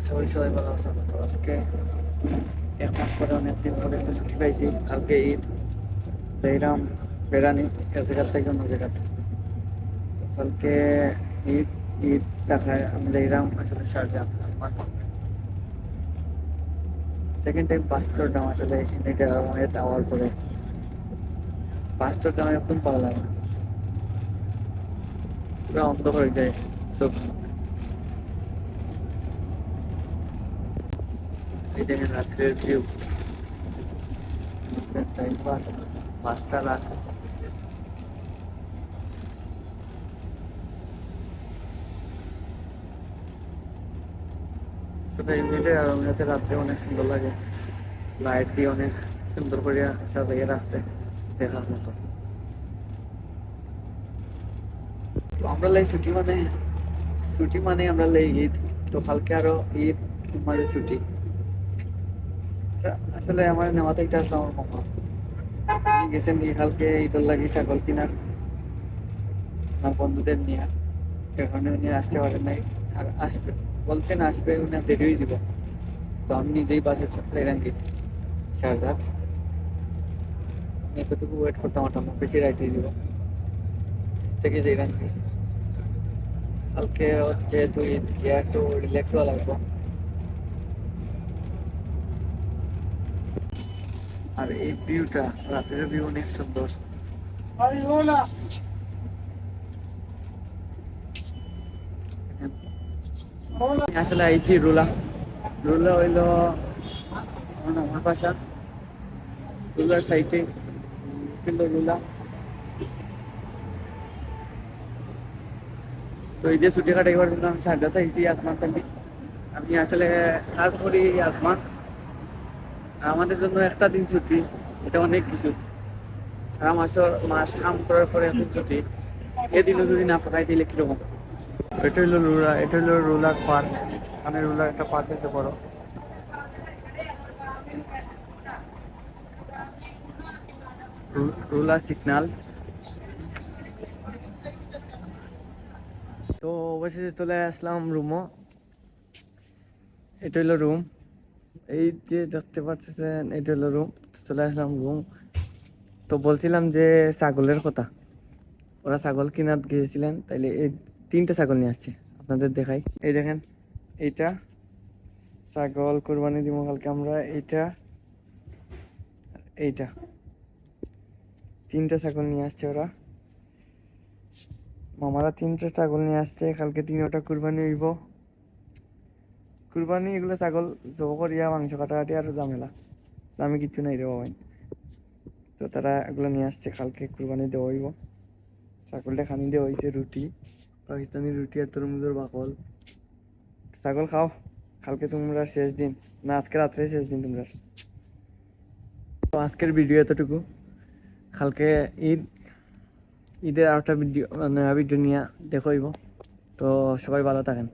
সবাই ভালো আছে। তো আজকে এক মাস পরে অনেকদিন পরে একটা ছুটি পাইছি। কালকে ঈদ, বেরাম বেড়ানি এক জায়গার থেকে অন্য জায়গাতে। তো কালকে ঈদ ঈদ দেখায় আমি দেখলাম আসলে শারজা আসমান। সেকেন্ড টাইম বাস চড়লাম আসলে ইন্ডিয়া যাওয়ার পরে। বাস চড়তে আমার একদম ভালো লাগে না, পুরো অন্ধ হয়ে যায় চোখ মুখ। এই দেখেন রাত্রের ভিউ, টাইম পাস, বাস চালা। আসলে এমনিতে আর এমনিতে রাত্রে অনেক সুন্দর লাগে, লাইট দিয়ে অনেক সুন্দর করে সাজিয়ে রাখছে, দেখার মতো। তো আমরা লাই ছুটি মানে আমরা লাই ঈদ। তো কালকে আরো ঈদ মাঝে ছুটি। আসলে আমার নেওয়াতে এটা আসলে আমার মামা উনি গেছেন কি কালকে ঈদের লাগি ছাগল কিনার, আমার বন্ধুদের নিয়ে। এখানে উনি আসতে পারেন নাই, আর আসবে বলছেন, আসবে উনি দেরি হয়ে যাব। তো আমি নিজেই বাসে চলে কি শারজাত, এতটুকু ওয়েট করতাম আমার বেশি রাইতে যাব থেকে যে কি কালকে যেহেতু ঈদ গিয়ে একটু রিল্যাক্স হওয়া লাগবে। আর এই ভিউটা, রাতের ভিউ অনেক সুন্দর। আসলে আইছি রুলা। রুলা হইলো আমার বাসা, রুলার সাইডে কিন্তু রুলা। তো এই যে ছুটি কাটাইবার জন্য আমি শারজাতে আইছি আসমান থেকে। আমি আসলে কাজ করি আসমান, আমাদের জন্য একটা দিন ছুটি এটা অনেক কিছু। সারা মাস কাম করার পরে একদিন ছুটি, এদিনও যদি না পাঠাই দিলে কিরকম। এটা হইলো রুলার পার্ক। এখানে রুলার একটা পার্ক আছে বড়, রুলার সিগন্যাল। তো অবশেষে চলে আসলাম রুমও। এটা হইলো রুম, এই যে দেখতে পাচ্ছেন এটা হলো রুম। চলে আসলাম রুম। তো বলছিলাম যে ছাগলের কথা, ওরা ছাগল কিনার গিয়েছিলেন, তাইলে এই 3টে ছাগল নিয়ে আসছে, আপনাদের দেখাই। এই দেখেন, এইটা ছাগল কোরবানি দিব কালকে আমরা। এইটা, এইটা 3টে ছাগল নিয়ে আসছে ওরা, মামারা 3টে ছাগল নিয়ে আসছে। কালকে 3টা কুরবানি হইব। কুরবানি এগুলো ছাগল জব করিয়া মাংস কাটাকাটি আর ঝামেলা, তো আমি কিচ্ছু নাই রে বাবাই। তো তারা এগুলো নিয়ে আসছে, কালকে কুরবানি দেওয়া হইব। ছাগলটা খানি দেওয়া হয়েছে রুটি, পাকিস্তানি রুটি আর তরমুজের বাকল। ছাগল খাও, কালকে তোমরা শেষ দিন, না আজকে রাত্রে শেষ দিন তোমরা। তো আজকের ভিডিও এতটুকু। কালকে ঈদ, ঈদের আরেকটা ভিডিও, নয়া ভিডিও নিয়ে দেখো হইব। তো সবাই ভালো থাকেন।